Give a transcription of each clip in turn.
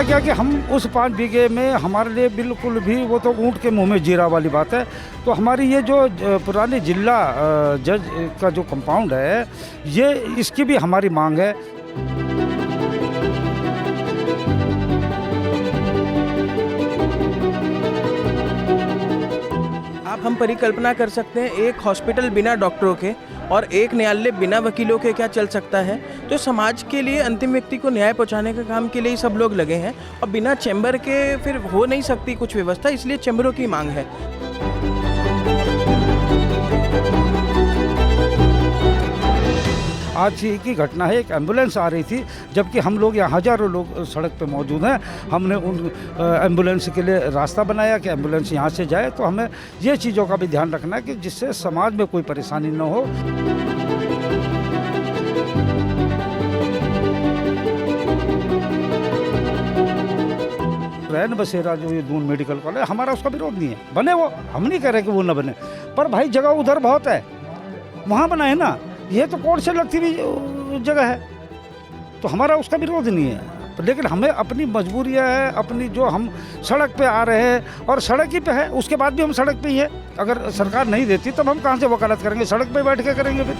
क्या कि हम उस 5 बीघे में हमारे लिए बिल्कुल भी, वो तो ऊँट के मुंह में जीरा वाली बात है। तो हमारी ये जो पुराने जिला जज का जो कंपाउंड है, ये इसकी भी हमारी मांग है। आप हम परिकल्पना कर सकते हैं, एक हॉस्पिटल बिना डॉक्टरों के और एक न्यायालय बिना वकीलों के क्या चल सकता है। तो समाज के लिए अंतिम व्यक्ति को न्याय पहुंचाने का काम के लिए ही सब लोग लगे हैं और बिना चैम्बर के फिर हो नहीं सकती कुछ व्यवस्था, इसलिए चैम्बरों की मांग है। आज ही की घटना है, एक एम्बुलेंस आ रही थी, जबकि हम लोग यहाँ हज़ारों लोग सड़क पे मौजूद हैं। हमने उन एम्बुलेंस के लिए रास्ता बनाया कि एम्बुलेंस यहाँ से जाए। तो हमें ये चीज़ों का भी ध्यान रखना है कि जिससे समाज में कोई परेशानी न हो। रैन बसेरा जो ये दून मेडिकल कॉलेज, हमारा उसका विरोध नहीं है, बने वो, हम नहीं कह रहे कि वो न बने, पर भाई जगह उधर बहुत है, वहाँ बना है ना। ये तो कोर्ट से लगती हुई जगह है, तो हमारा उसका विरोध नहीं है। लेकिन हमें अपनी मजबूरियां है, अपनी जो हम सड़क पे आ रहे हैं और सड़क ही पे है, उसके बाद भी हम सड़क पे ही है। अगर सरकार नहीं देती तब हम कहाँ से वकालत करेंगे, सड़क पे बैठ के करेंगे फिर।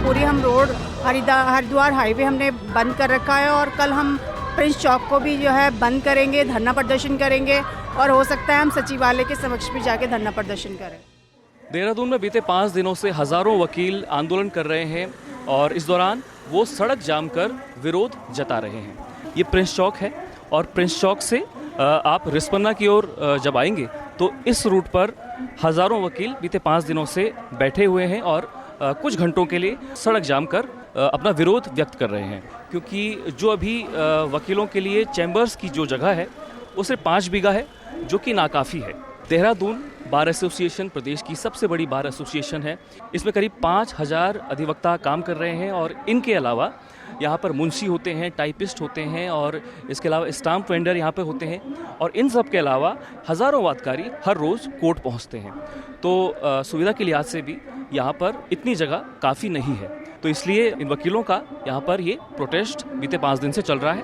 पूरी हम रोड हरिद्वार हाईवे हमने बंद कर रखा है और कल हम प्रिंस चौक को भी जो है बंद करेंगे, धरना प्रदर्शन करेंगे और हो सकता है हम सचिवालय के समक्ष भी जाके धरना प्रदर्शन करें। देहरादून में बीते 5 दिनों से हजारों वकील आंदोलन कर रहे हैं और इस दौरान वो सड़क जाम कर विरोध जता रहे हैं। ये प्रिंस चौक है और प्रिंस चौक से आप रिस्पन्ना की ओर जब आएंगे तो इस रूट पर हजारों वकील बीते 5 दिनों से बैठे हुए हैं और कुछ घंटों के लिए सड़क जाम कर अपना विरोध व्यक्त कर रहे हैं, क्योंकि जो अभी वकीलों के लिए चैम्बर्स की जो जगह है वो सिर्फ 5 बीघा है, जो कि नाकाफ़ी है। देहरादून बार एसोसिएशन प्रदेश की सबसे बड़ी बार एसोसिएशन है। इसमें करीब 5000 अधिवक्ता काम कर रहे हैं और इनके अलावा यहाँ पर मुंशी होते हैं, टाइपिस्ट होते हैं और इसके अलावा स्टाम्प वेंडर यहाँ पर होते हैं और इन सब के अलावा हज़ारों वादकारी हर रोज़ कोर्ट पहुँचते हैं। तो सुविधा के लिहाज से भी यहाँ पर इतनी जगह काफ़ी नहीं है, तो इसलिए इन वकीलों का यहाँ पर ये प्रोटेस्ट बीते 5 दिन से चल रहा है।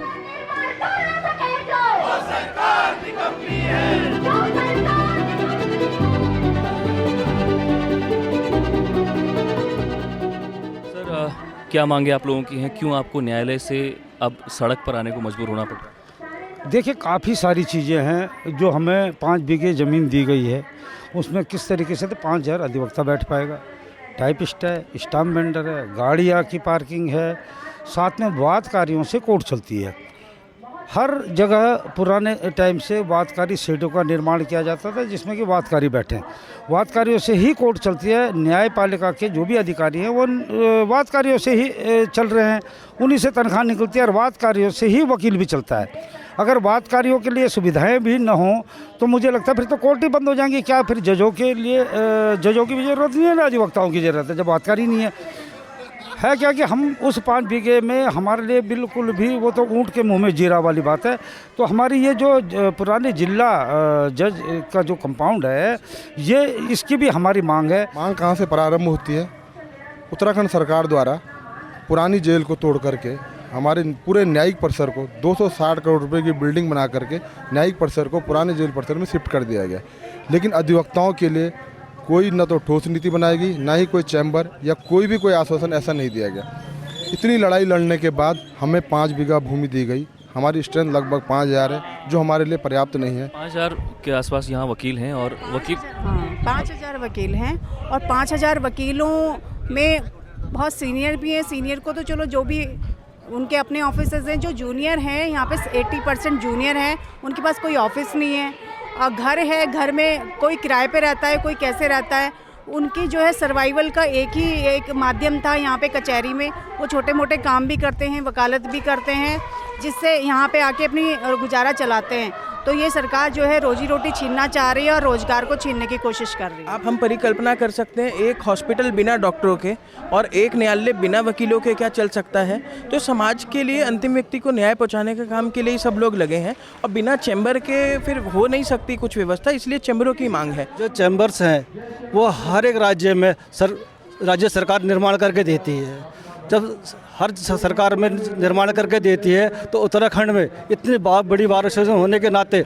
सर, क्या मांगे आप लोगों की हैं? क्यों आपको न्यायालय से अब सड़क पर आने को मजबूर होना पड़ रहा है? देखिए, काफ़ी सारी चीज़ें हैं जो हमें 5 बीघे ज़मीन दी गई है, उसमें किस तरीके से तो 5000 अधिवक्ता बैठ पाएगा, टाइपिस्ट है, स्टाम्प वेंडर है, गाड़ियाँ की पार्किंग है, साथ में वादकारियों से कोर्ट चलती है। हर जगह पुराने टाइम से वादकारी शेडों का निर्माण किया जाता था जिसमें कि वादकारी बैठे, वादकारियों से ही कोर्ट चलती है। न्यायपालिका के जो भी अधिकारी हैं वो वादकारियों से ही चल रहे हैं, उन्हीं से तनख्वाह निकलती है और वादकारियों से ही वकील भी चलता है। अगर वादकारियों के लिए सुविधाएं भी न हों तो मुझे लगता है फिर तो कोर्ट ही बंद हो जाएंगी। क्या फिर जजों के लिए जजों की भी ज़रूरत नहीं है ना, अधिवक्ताओं की ज़रूरत है जब वादकारी नहीं है क्या कि हम उस 5 बीघे में हमारे लिए बिल्कुल भी, वो तो ऊँट के मुंह में जीरा वाली बात है। तो हमारी ये जो पुराने जिला जज का जो कंपाउंड है, ये इसकी भी हमारी मांग है। मांग कहाँ से प्रारंभ होती है? उत्तराखंड सरकार द्वारा पुरानी जेल को तोड़ करके हमारे पूरे न्यायिक परिसर को 260 करोड़ रुपए की बिल्डिंग बना करके न्यायिक परिसर को पुराने जेल परिसर में शिफ्ट कर दिया गया। लेकिन अधिवक्ताओं के लिए कोई न तो ठोस नीति बनाएगी, ना ही कोई चैम्बर या कोई भी कोई आश्वासन ऐसा नहीं दिया गया। इतनी लड़ाई लड़ने के बाद हमें 5 बीघा भूमि दी गई। हमारी स्ट्रेंथ लगभग 5000 है, जो हमारे लिए पर्याप्त नहीं है। 5000 के आसपास यहाँ वकील हैं और वकील 5000 वकील हैं और 5000 वकीलों में बहुत सीनियर भी हैं। सीनियर को तो चलो, जो भी उनके अपने ऑफिसर्स हैं, जो जूनियर हैं यहाँ पे 80% जूनियर हैं, उनके पास कोई ऑफिस नहीं है और घर है, घर में कोई किराए पे रहता है, कोई कैसे रहता है। उनकी जो है सर्वाइवल का एक माध्यम था यहाँ पे कचहरी में, वो छोटे मोटे काम भी करते हैं, वकालत भी करते हैं, जिससे यहाँ पे आके अपनी गुजारा चलाते हैं। तो ये सरकार जो है रोजी रोटी छीनना चाह रही है और रोजगार को छीनने की कोशिश कर रही है। आप हम परिकल्पना कर सकते हैं, एक हॉस्पिटल बिना डॉक्टरों के और एक न्यायालय बिना वकीलों के क्या चल सकता है। तो समाज के लिए अंतिम व्यक्ति को न्याय पहुंचाने के काम के लिए ही सब लोग लगे हैं और बिना चैम्बर के फिर हो नहीं सकती कुछ व्यवस्था, इसलिए चैम्बरों की मांग है। जो चैम्बर्स हैं वो हर एक राज्य में राज्य सरकार निर्माण करके देती है। जब हर सरकार में निर्माण करके देती है तो उत्तराखंड में इतनी बड़ी बारिश होने के नाते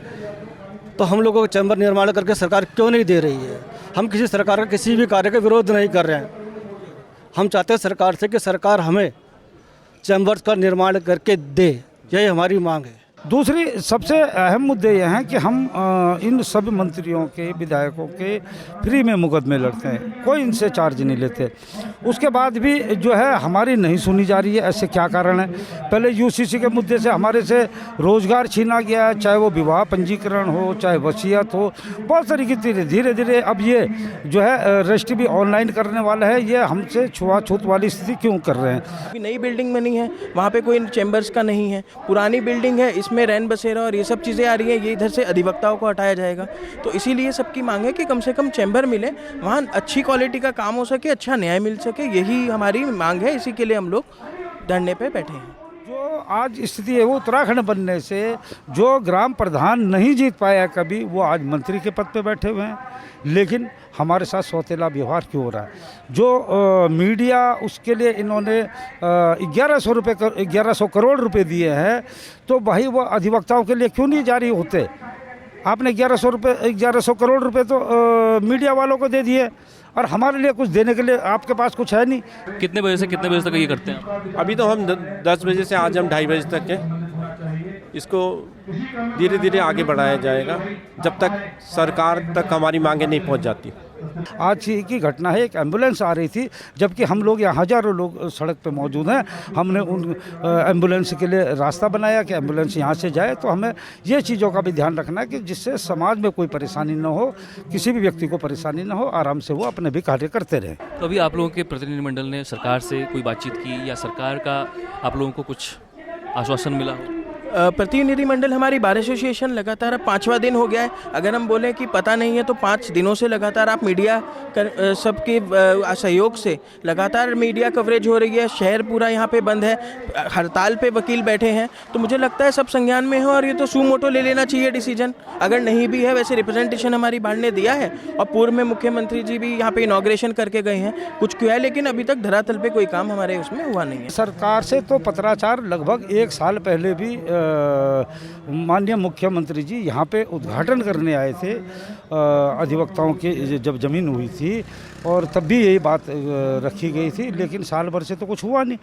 तो हम लोगों को चैम्बर निर्माण करके सरकार क्यों नहीं दे रही है? हम किसी सरकार का किसी भी कार्य का विरोध नहीं कर रहे हैं। हम चाहते हैं सरकार से कि सरकार हमें चैम्बर्स का निर्माण करके दे, यही हमारी मांग है। दूसरी सबसे अहम मुद्दे ये हैं कि हम इन सभी मंत्रियों के, विधायकों के फ्री में मुकदमे लड़ते हैं, कोई इनसे चार्ज नहीं लेते। उसके बाद भी जो है हमारी नहीं सुनी जा रही है। ऐसे क्या कारण है? पहले यूसीसी के मुद्दे से हमारे से रोज़गार छीना गया, चाहे वो विवाह पंजीकरण हो, चाहे वसीयत हो, बहुत सारी की धीरे धीरे अब ये जो है रजिस्ट्री भी ऑनलाइन करने वाला है। ये हमसे छुआछूत वाली स्थिति क्यों कर रहे हैं? अभी नई बिल्डिंग बनी है, वहाँ पे कोई चैम्बर्स का नहीं है। पुरानी बिल्डिंग है, इसमें रैन बसेरा और ये सब चीज़ें आ रही हैं, ये इधर से अधिवक्ताओं को हटाया जाएगा। तो इसीलिए सबकी मांग है कि कम से कम चैम्बर मिले, वहाँ अच्छी क्वालिटी का काम हो सके, अच्छा न्याय मिल सके, यही हमारी मांग है। इसी के लिए हम लोग धरने पे बैठे हैं। जो आज स्थिति है वो उत्तराखंड बनने से जो ग्राम प्रधान नहीं जीत पाया कभी, वो आज मंत्री के पद पे बैठे हुए हैं। लेकिन हमारे साथ सौतेला व्यवहार क्यों हो रहा है? जो मीडिया, उसके लिए इन्होंने 1100 करोड़ रुपए दिए हैं, तो भाई वो अधिवक्ताओं के लिए क्यों नहीं जारी होते? आपने 1100 करोड़ रुपए तो मीडिया वालों को दे दिए और हमारे लिए कुछ देने के लिए आपके पास कुछ है नहीं। कितने बजे से कितने बजे तक ये करते हैं? अभी तो हम 10 बजे से आज हम 2:30 बजे तक के इसको धीरे धीरे आगे बढ़ाया जाएगा जब तक सरकार तक हमारी मांगें नहीं पहुंच जाती। आज ही की घटना है, एक एम्बुलेंस आ रही थी, जबकि हम लोग यहाँ हज़ारों लोग सड़क पे मौजूद हैं। हमने उन एम्बुलेंस के लिए रास्ता बनाया कि एम्बुलेंस यहाँ से जाए। तो हमें ये चीज़ों का भी ध्यान रखना है कि जिससे समाज में कोई परेशानी न हो, किसी भी व्यक्ति को परेशानी न हो, आराम से वो अपने भी कार्य करते रहें। तो अभी आप लोगों के प्रतिनिधिमंडल ने सरकार से कोई बातचीत की या सरकार का आप लोगों को कुछ आश्वासन मिला हो? प्रतिनिधिमंडल हमारी बार एसोसिएशन लगातार 5वां दिन हो गया है। अगर हम बोलें कि पता नहीं है तो 5 दिनों से लगातार आप मीडिया सबके सहयोग से लगातार मीडिया कवरेज हो रही है। शहर पूरा यहाँ पे बंद है, हड़ताल पे वकील बैठे हैं। तो मुझे लगता है सब संज्ञान में हो और ये तो सुमोटो ले लेना चाहिए डिसीजन। अगर नहीं भी है, वैसे रिप्रेजेंटेशन हमारी बाढ़ ने दिया है और पूर्व में मुख्यमंत्री जी भी यहाँ पे इनॉग्रेशन करके गए हैं, कुछ किया है, लेकिन अभी तक धरातल पे कोई काम हमारे उसमें हुआ नहीं है। सरकार से तो पत्राचार लगभग 1 साल पहले भी माननीय मुख्यमंत्री जी यहाँ पे उद्घाटन करने आए थे अधिवक्ताओं की जब ज़मीन हुई थी, और तब भी यही बात रखी गई थी, लेकिन साल भर से तो कुछ हुआ नहीं।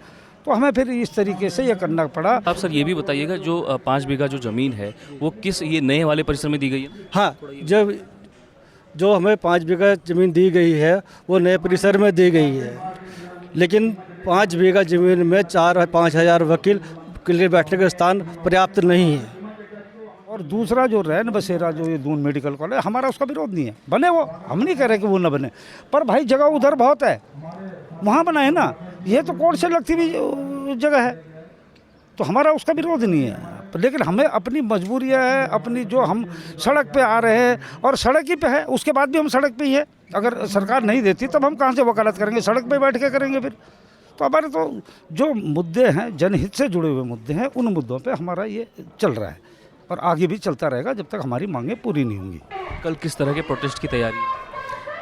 तो हमें फिर इस तरीके से ये करना पड़ा। आप सर ये भी बताइएगा, जो 5 बीघा जो ज़मीन है वो किस ये नए वाले परिसर में दी गई है? हाँ, जब जो हमें 5 बीघा ज़मीन दी गई है वो नए परिसर में दी गई है, लेकिन 5 बीघा ज़मीन में 4-5 हज़ार वकील के लिए बैठने का स्थान पर्याप्त नहीं है। और दूसरा जो रैन बसेरा, जो ये दून मेडिकल कॉलेज, हमारा उसका विरोध नहीं है, बने वो, हम नहीं कह रहे कि वो न बने, पर भाई जगह उधर बहुत है, वहाँ बना है ना। ये तो कोर्ट से लगती हुई जगह है, तो हमारा उसका विरोध नहीं है। लेकिन हमें अपनी मजबूरियाँ है, अपनी जो हम सड़क पे आ रहे हैं और सड़क ही पे है, उसके बाद भी हम सड़क पे ही है। अगर सरकार नहीं देती तब हम कहाँ से वकालत करेंगे? सड़क पे बैठ के करेंगे फिर। तो हमारे तो जो मुद्दे हैं, जनहित से जुड़े हुए मुद्दे हैं, उन मुद्दों पे हमारा ये चल रहा है और आगे भी चलता रहेगा जब तक हमारी मांगें पूरी नहीं होंगी। कल किस तरह के प्रोटेस्ट की तैयारी है?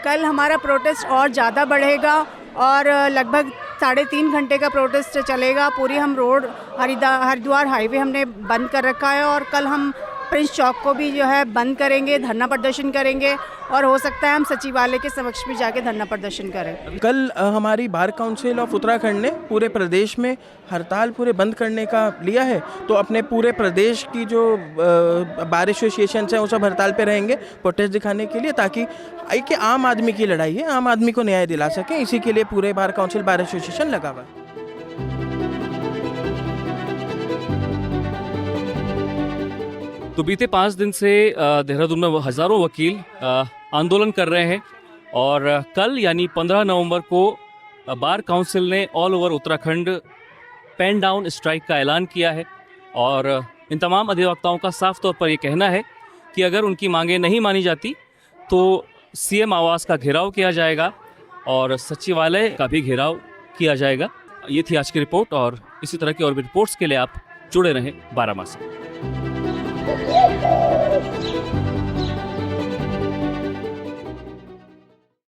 कल हमारा प्रोटेस्ट और ज़्यादा बढ़ेगा और लगभग 3.5 घंटे का प्रोटेस्ट चलेगा। पूरी हम रोड हरिद्वार हाईवे हमने बंद कर रखा है और कल हम प्रिंस चौक को भी जो है बंद करेंगे, धरना प्रदर्शन करेंगे और हो सकता है हम सचिवालय के समक्ष भी जाके धरना प्रदर्शन करें। कल हमारी बार काउंसिल ऑफ उत्तराखंड ने पूरे प्रदेश में हड़ताल पूरे बंद करने का लिया है। तो अपने पूरे प्रदेश की जो बार एसोसिएशन हैं वो सब हड़ताल पे रहेंगे प्रोटेस्ट दिखाने के लिए, ताकि एक आम आदमी की लड़ाई है, आम आदमी को न्याय दिला सकें। इसी के लिए पूरे बार काउंसिल बार एसोसिएशन लगा हुआ है। तो बीते 5 दिन से देहरादून में हज़ारों वकील आंदोलन कर रहे हैं और कल यानी 15 नवंबर को बार काउंसिल ने all over Uttarakhand pen down strike का ऐलान किया है। और इन तमाम अधिवक्ताओं का साफ तौर पर यह कहना है कि अगर उनकी मांगें नहीं मानी जाती तो सीएम आवास का घेराव किया जाएगा और सचिवालय का भी घेराव किया जाएगा। ये थी आज की रिपोर्ट और इसी तरह की और भी रिपोर्ट्स के लिए आप जुड़े रहें 12 माह से।